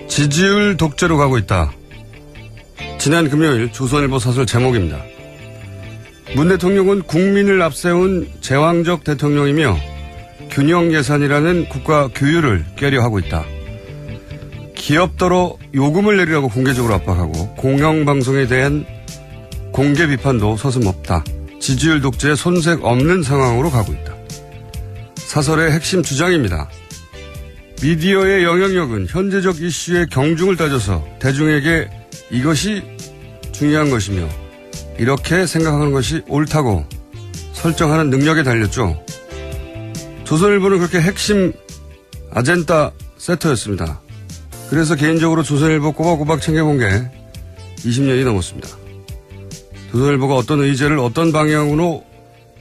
지지율 독재로 가고 있다. 지난 금요일 조선일보 사설 제목입니다. 문 대통령은 국민을 앞세운 제왕적 대통령이며 균형 예산이라는 국가 규율을 깨려하고 있다. 기업더러 요금을 내리라고 공개적으로 압박하고 공영방송에 대한 공개 비판도 서슴없다. 지지율 독재에 손색 없는 상황으로 가고 있다. 사설의 핵심 주장입니다. 미디어의 영향력은 현재적 이슈의 경중을 따져서 대중에게 이것이 중요한 것이며 이렇게 생각하는 것이 옳다고 설정하는 능력에 달렸죠. 조선일보는 그렇게 핵심 아젠다 세터였습니다. 그래서 개인적으로 조선일보 꼬박꼬박 챙겨본 게 20년이 넘었습니다. 조선일보가 어떤 의제를 어떤 방향으로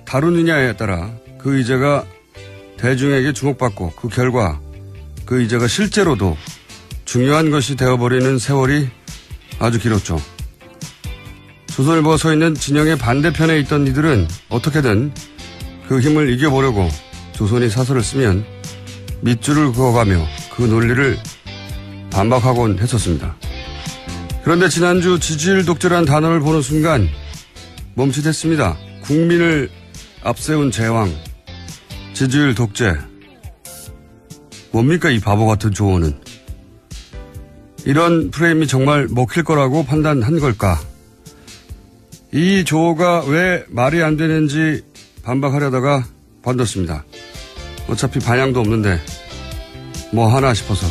다루느냐에 따라 그 의제가 대중에게 주목받고 그 결과 그 의제가 실제로도 중요한 것이 되어버리는 세월이 아주 길었죠. 조선일보가 서 있는 진영의 반대편에 있던 이들은 어떻게든 그 힘을 이겨보려고 조선이 사설을 쓰면 밑줄을 그어가며 그 논리를 반박하곤 했었습니다. 그런데 지난주 지지율 독재라는 단어를 보는 순간 멈칫했습니다. 국민을 앞세운 제왕, 지지율 독재. 뭡니까 이 바보 같은 조언은. 이런 프레임이 정말 먹힐 거라고 판단한 걸까. 이 조어가 왜 말이 안 되는지 반박하려다가 관뒀습니다. 어차피 반향도 없는데 뭐 하나 싶어서.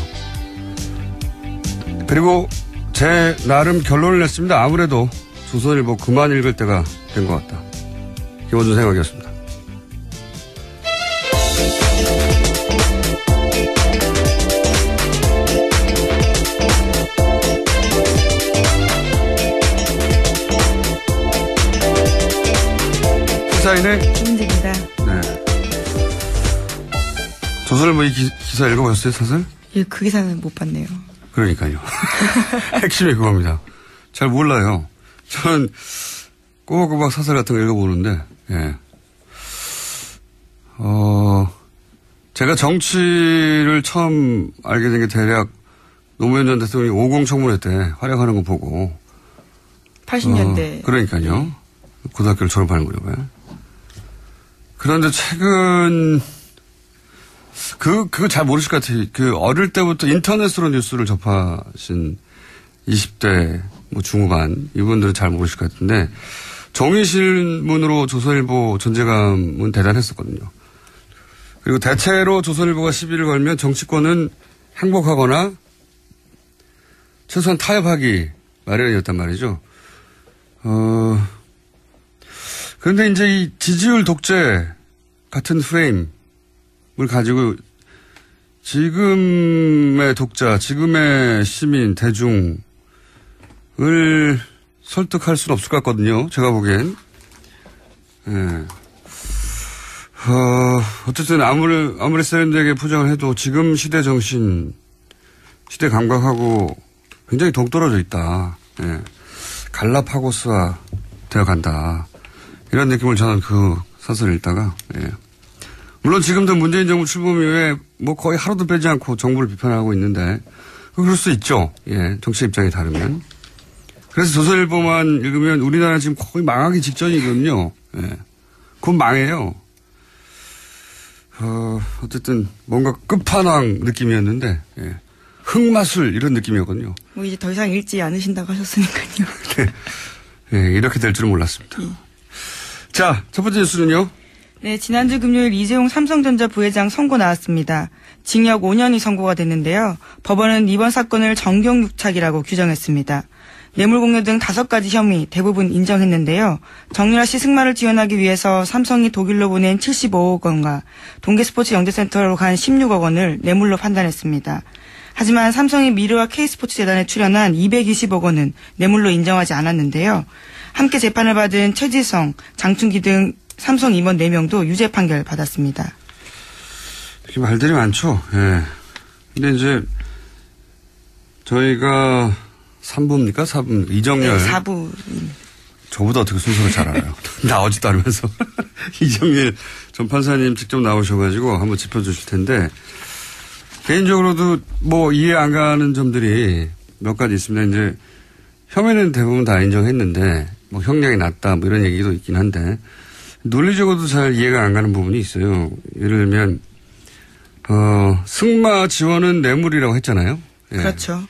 그리고 제 나름 결론을 냈습니다. 아무래도 조선일보 그만 읽을 때가 된 것 같다. 김원준 생각이었습니다. 시사인의 김은지입니다. 네. 조선일보 이 기사 읽어보셨어요, 사설? 예, 그 기사는 못 봤네요. 그러니까요. 핵심이 그겁니다. 잘 몰라요. 저는 꼬박꼬박 사설 같은 거 읽어보는데, 예. 제가 정치를 처음 알게 된 게 대략 노무현 전 대통령이 50 청문회 때 활약하는 거 보고. 80년대. 그러니까요. 네. 고등학교를 졸업하는 거라고요. 그런데 최근, 그거 잘 모르실 것 같아요. 어릴 때부터 인터넷으로 뉴스를 접하신 20대, 중후반, 이분들은 잘 모르실 것 같은데, 정의신문으로 조선일보 존재감은 대단했었거든요. 그리고 대체로 조선일보가 시비를 걸면 정치권은 행복하거나 최소한 타협하기 마련이었단 말이죠. 그런데 이제 이 지지율 독재 같은 프레임을 가지고 지금의 독자, 지금의 시민, 대중을 설득할 수는 없을 것 같거든요. 제가 보기엔. 예. 어쨌든 아무리 세련되게 포장을 해도 지금 시대 정신, 시대 감각하고 굉장히 동떨어져 있다. 예. 갈라파고스화 되어 간다. 이런 느낌을 저는 그 사설을 읽다가, 예. 물론 지금도 문재인 정부 출범 이후에 거의 하루도 빼지 않고 정부를 비판하고 있는데, 그럴 수 있죠. 예. 정치 입장이 다르면. 그래서 조선일보만 읽으면 우리나라 지금 거의 망하기 직전이거든요. 예. 그건 망해요. 어쨌든 뭔가 끝판왕 느낌이었는데, 예. 흑마술 이런 느낌이었거든요. 이제 더 이상 읽지 않으신다고 하셨으니까요. 네. 예, 이렇게 될 줄은 몰랐습니다. 예. 자, 첫 번째 뉴스는요. 네, 지난주 금요일 이재용 삼성전자 부회장 선고 나왔습니다. 징역 5년이 선고가 됐는데요. 법원은 이번 사건을 정경유착이라고 규정했습니다. 뇌물공여 등 5가지 혐의 대부분 인정했는데요. 정유라 씨 승마를 지원하기 위해서 삼성이 독일로 보낸 75억 원과 동계스포츠 영재센터로 간 16억 원을 뇌물로 판단했습니다. 하지만 삼성이 미르와 K스포츠재단에 출연한 220억 원은 뇌물로 인정하지 않았는데요. 함께 재판을 받은 최지성, 장충기 등 삼성 임원 4명도 유죄 판결 받았습니다. 이렇게 말들이 많죠. 예. 근데 이제 저희가 3부입니까? 4부. 이정열. 네, 4부. 저보다 어떻게 순서를 잘 알아요. 나오지도 않으면서. 이정열 전 판사님 직접 나오셔가지고 한번 짚어주실 텐데, 개인적으로도 뭐 이해 안 가는 점들이 몇 가지 있습니다. 이제 혐의는 대부분 다 인정했는데 뭐 형량이 낮다 뭐 이런 얘기도 있긴 한데 논리적으로도 잘 이해가 안 가는 부분이 있어요. 예를 들면 승마 지원은 뇌물이라고 했잖아요. 예. 그렇죠.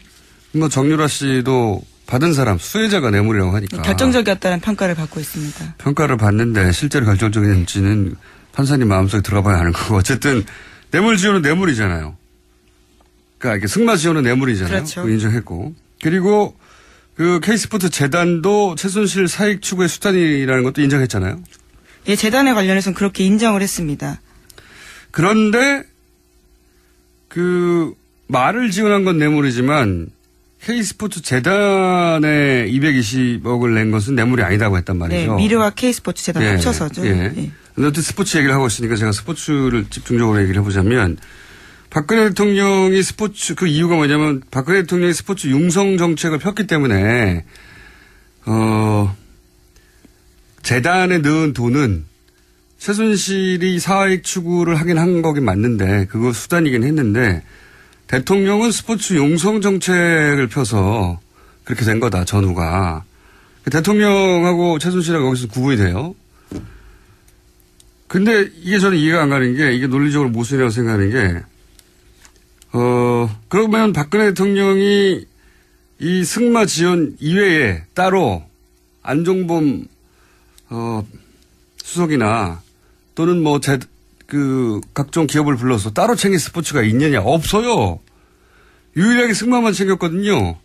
뭐 정유라 씨도 받은 사람 수혜자가 뇌물이라고 하니까 결정적이었다는 평가를 받고 있습니다. 평가를 받는데 실제로 결정적인지는 판사님 마음속에 들어봐야 하는 거고 어쨌든 뇌물 지원은 뇌물이잖아요. 그러니까 이게 승마 지원은 뇌물이잖아요. 그렇죠. 인정했고 그리고 그 K스포츠 재단도 최순실 사익 추구의 수단이라는 것도 인정했잖아요. 예, 재단에 관련해서는 그렇게 인정을 했습니다. 그런데 그 말을 지원한 건 뇌물이지만 K스포츠 재단에 220억을 낸 것은 뇌물이 아니다고 했단 말이죠. 네, 미르와 K스포츠 재단 합쳐서죠. 예. 예. 어쨌든 스포츠 얘기를 하고 있으니까 제가 스포츠를 집중적으로 얘기를 해보자면 박근혜 대통령이 스포츠 그 이유가 뭐냐면 박근혜 대통령이 스포츠 융성 정책을 폈기 때문에 재단에 넣은 돈은 최순실이 사익 추구를 하긴 한 거긴 맞는데 그거 수단이긴 했는데 대통령은 스포츠 융성 정책을 펴서 그렇게 된 거다 전후가. 대통령하고 최순실하고 거기서 구분이 돼요. 근데 이게 저는 이해가 안 가는 게 이게 논리적으로 모순이라고 생각하는 게 그러면 박근혜 대통령이 이 승마 지원 이외에 따로 안종범 수석이나 또는 뭐 각종 기업을 불러서 따로 챙긴 스포츠가 있느냐? 없어요. 유일하게 승마만 챙겼거든요.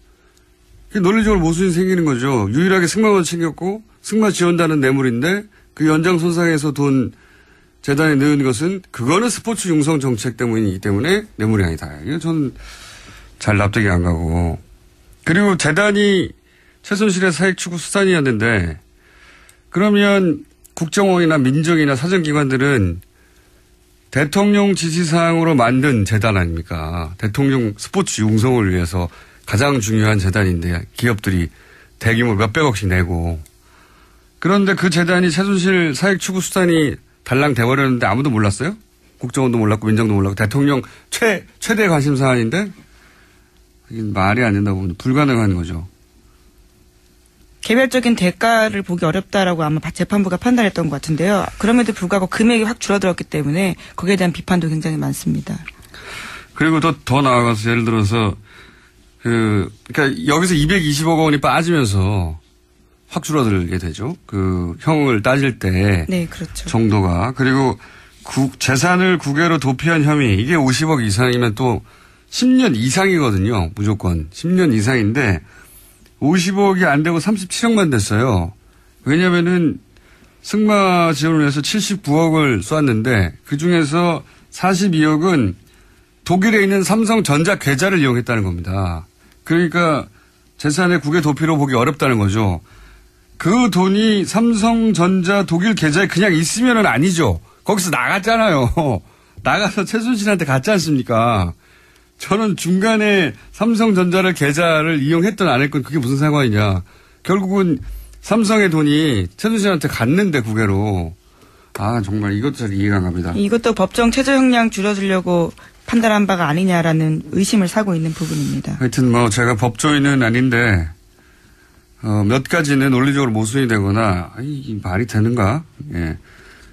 논리적으로 모순이 생기는 거죠. 유일하게 승마만 챙겼고 승마 지원단은 뇌물인데 그 연장선상에서 돈 재단에 넣은 것은 그거는 스포츠 융성 정책 때문이기 때문에 뇌물이 아니다. 이거 저는 잘 납득이 안 가고. 그리고 재단이 최순실의 사익 추구 수단이었는데 그러면 국정원이나 민정이나 사정기관들은 대통령 지시사항으로 만든 재단 아닙니까? 대통령 스포츠 융성을 위해서 가장 중요한 재단인데 기업들이 대규모 몇백억씩 내고 그런데 그 재단이 최순실 사익 추구 수단이 달랑 돼버렸는데 아무도 몰랐어요? 국정원도 몰랐고 민정도 몰랐고 대통령 최대 관심 사안인데 이게 말이 안 된다고 보면 불가능한 거죠. 개별적인 대가를 보기 어렵다라고 아마 재판부가 판단했던 것 같은데요. 그럼에도 불구하고 금액이 확 줄어들었기 때문에 거기에 대한 비판도 굉장히 많습니다. 그리고 더 나아가서 예를 들어서 그러니까 여기서 220억 원이 빠지면서 확 줄어들게 되죠. 그 형을 따질 때. 네, 그렇죠. 정도가. 그리고 재산을 국외로 도피한 혐의. 이게 50억 이상이면 또 10년 이상이거든요. 무조건. 10년 이상인데 50억이 안 되고 37억만 됐어요. 왜냐면은 승마 지원을 위해서 79억을 쏘았는데 그 중에서 42억은 독일에 있는 삼성전자 계좌를 이용했다는 겁니다. 그러니까 재산의 국외 도피로 보기 어렵다는 거죠. 그 돈이 삼성전자 독일 계좌에 그냥 있으면은 아니죠. 거기서 나갔잖아요. 나가서 최순실한테 갔지 않습니까? 저는 중간에 삼성전자를 계좌를 이용했든 안 했건 그게 무슨 상관이냐. 결국은 삼성의 돈이 최순실한테 갔는데 국외로. 아 정말 이것도 잘 이해가 안 갑니다. 이것도 법정 최저형량 줄여주려고 판단한 바가 아니냐라는 의심을 사고 있는 부분입니다. 하여튼 뭐 제가 법조인은 아닌데 몇 가지는 논리적으로 모순이 되거나 이 말이 되는가. 예.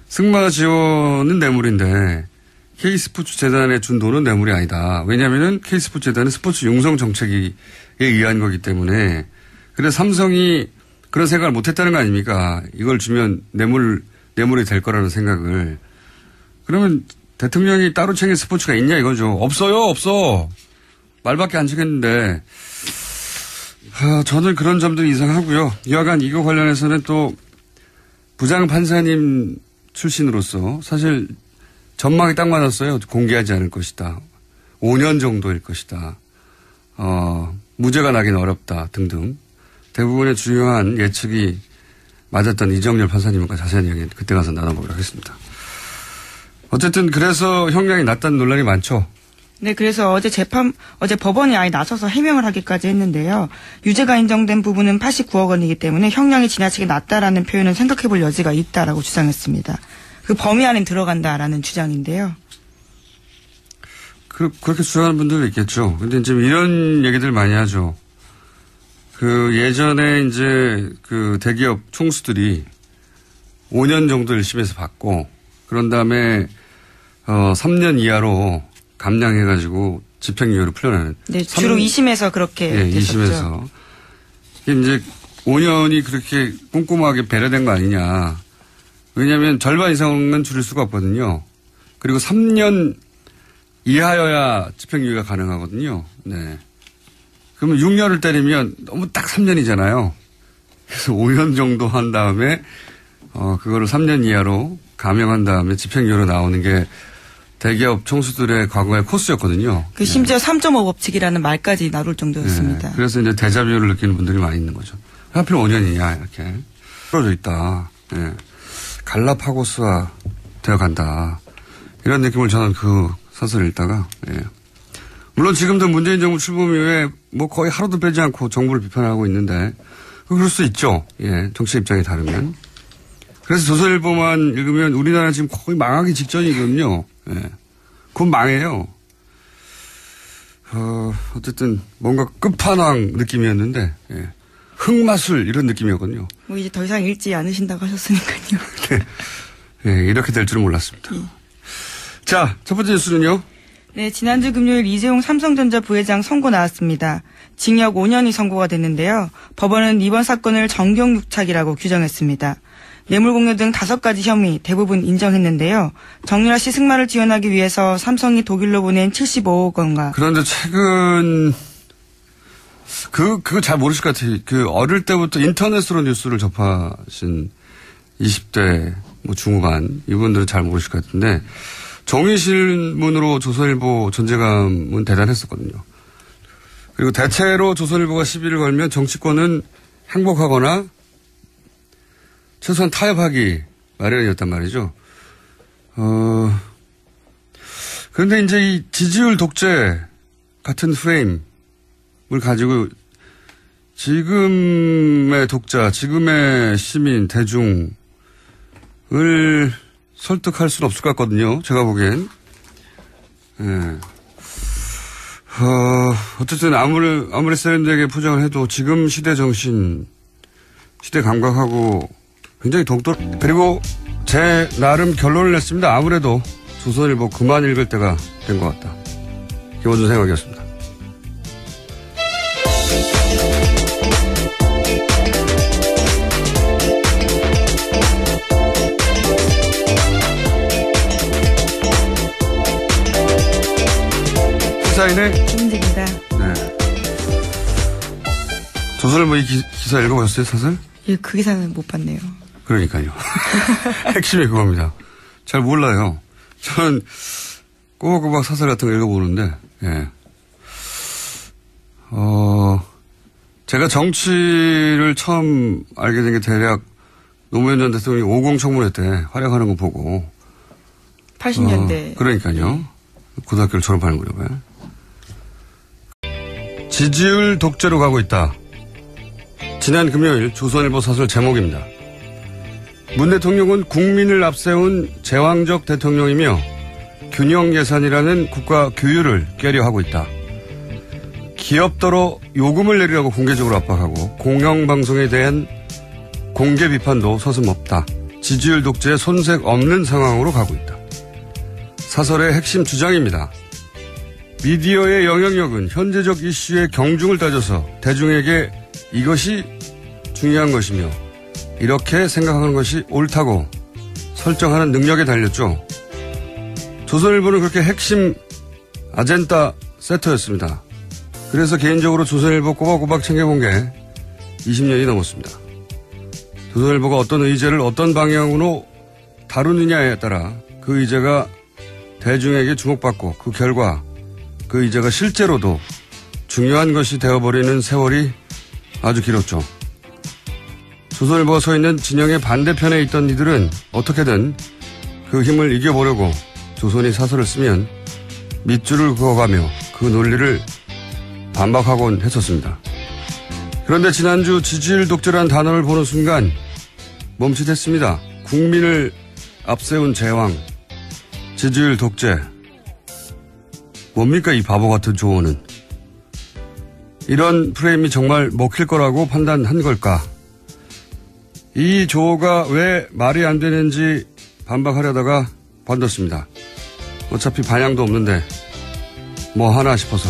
승마 지원은 뇌물인데 K스포츠 재단에 준 돈은 뇌물이 아니다. 왜냐하면 K스포츠 재단은 스포츠 융성 정책에 의한 거기 때문에. 그래서 삼성이 그런 생각을 못했다는 거 아닙니까? 이걸 주면 뇌물이 될 거라는 생각을. 그러면 대통령이 따로 챙긴 스포츠가 있냐 이거죠. 없어요. 없어. 말밖에 안 치겠는데. 저는 그런 점들이 이상하고요. 여하간 이거 관련해서는 또 부장판사님 출신으로서 사실 전망이 딱 맞았어요. 공개하지 않을 것이다. 5년 정도일 것이다. 무죄가 나긴 어렵다 등등. 대부분의 중요한 예측이 맞았던 이정열 판사님과 자세한 이야기 그때 가서 나눠보기로 하겠습니다. 어쨌든 그래서 형량이 낮다는 논란이 많죠. 네, 그래서 어제 법원이 아예 나서서 해명을 하기까지 했는데요. 유죄가 인정된 부분은 89억 원이기 때문에 형량이 지나치게 낮다라는 표현은 생각해볼 여지가 있다라고 주장했습니다. 그 범위 안에 들어간다라는 주장인데요. 그렇게 주장하는 분들도 있겠죠. 근데 지금 이런 얘기들 많이 하죠. 예전에 이제 대기업 총수들이 5년 정도 1심에서 받고, 그런 다음에, 3년 이하로 감량해가지고 집행유예로 풀려나는. 네, 주로 2심에서 그렇게. 네, 됐었죠. 2심에서. 이제 5년이 그렇게 꼼꼼하게 배려된 거 아니냐. 왜냐하면 절반 이상은 줄일 수가 없거든요. 그리고 3년 이하여야 집행유예가 가능하거든요. 네. 그러면 6년을 때리면 너무 딱 3년이잖아요. 그래서 5년 정도 한 다음에, 그거를 3년 이하로 감형한 다음에 집행유예로 나오는 게 대기업 총수들의 과거의 코스였거든요. 심지어 3.5 법칙이라는 말까지 나올 정도였습니다. 네. 그래서 이제 데자뷰를 느끼는 분들이 많이 있는 거죠. 하필 5년이냐, 이렇게. 풀어져 있다. 네. 갈라파고스화 되어 간다. 이런 느낌을 저는 사설을 읽다가, 예. 물론 지금도 문재인 정부 출범 이후에 거의 하루도 빼지 않고 정부를 비판하고 있는데, 그럴 수 있죠. 예. 정치 입장이 다르면. 그래서 조선일보만 읽으면 우리나라 지금 거의 망하기 직전이거든요. 예. 곧 망해요. 어쨌든 뭔가 끝판왕 느낌이었는데, 예. 흑마술 이런 느낌이었거든요. 이제 더 이상 읽지 않으신다고 하셨으니까요. 네. 네, 이렇게 될 줄은 몰랐습니다. 예. 자, 첫 번째 뉴스는요. 네, 지난주 금요일 이재용 삼성전자 부회장 선고 나왔습니다. 징역 5년이 선고가 됐는데요. 법원은 이번 사건을 정경유착이라고 규정했습니다. 뇌물공여 등 5가지 혐의 대부분 인정했는데요. 정유라 씨 승마를 지원하기 위해서 삼성이 독일로 보낸 75억 원과. 그런데 최근 그거 잘 모르실 것 같아요. 어릴 때부터 인터넷으로 뉴스를 접하신 20대 중후반 이분들은 잘 모르실 것 같은데 종이신문으로 조선일보 존재감은 대단했었거든요. 그리고 대체로 조선일보가 시비를 걸면 정치권은 행복하거나 최소한 타협하기 마련이었단 말이죠. 그런데 이제 이 지지율 독재 같은 프레임을 가지고 지금의 독자, 지금의 시민, 대중을 설득할 수는 없을 것 같거든요. 제가 보기엔. 예. 어쨌든 아무리 세련되게 포장을 해도 지금 시대 정신, 시대 감각하고 굉장히 그리고 제 나름 결론을 냈습니다. 아무래도 조선일보 그만 읽을 때가 된 것 같다. 김원준 생각이었습니다. 시사인의 김은지입니다. 네. 조선일보 이 기사 읽어보셨어요, 사설? 예, 그 기사는 못 봤네요. 그러니까요. 핵심이 그겁니다. 잘 몰라요. 저는 꼬박꼬박 사설 같은 거 읽어보는데, 예. 제가 정치를 처음 알게 된 게 대략 노무현 전 대통령이 50 청문회 때 활약하는 거 보고. 80년대. 그러니까요. 고등학교를 졸업하는 거라고요. 지지율 독재로 가고 있다. 지난 금요일 조선일보 사설 제목입니다. 문 대통령은 국민을 앞세운 제왕적 대통령이며 균형 예산이라는 국가 규율을 깨려하고 있다. 기업더러 요금을 내리라고 공개적으로 압박하고 공영방송에 대한 공개 비판도 서슴없다. 지지율 독재에 손색 없는 상황으로 가고 있다. 사설의 핵심 주장입니다. 미디어의 영향력은 현재적 이슈의 경중을 따져서 대중에게 이것이 중요한 것이며 이렇게 생각하는 것이 옳다고 설정하는 능력에 달렸죠. 조선일보는 그렇게 핵심 아젠다 세터였습니다. 그래서 개인적으로 조선일보 꼬박꼬박 챙겨본 게 20년이 넘었습니다. 조선일보가 어떤 의제를 어떤 방향으로 다루느냐에 따라 그 의제가 대중에게 주목받고 그 결과 그 의제가 실제로도 중요한 것이 되어버리는 세월이 아주 길었죠. 조선일보가 서 있는 진영의 반대편에 있던 이들은 어떻게든 그 힘을 이겨보려고 조선이 사설을 쓰면 밑줄을 그어가며 그 논리를 반박하곤 했었습니다. 그런데 지난주 지지율 독재라는 단어를 보는 순간 멈칫했습니다. 국민을 앞세운 제왕, 지지율 독재. 뭡니까 이 바보 같은 조언은. 이런 프레임이 정말 먹힐 거라고 판단한 걸까. 이 조가 왜 말이 안 되는지 반박하려다가 관뒀습니다. 어차피 반향도 없는데 뭐 하나 싶어서.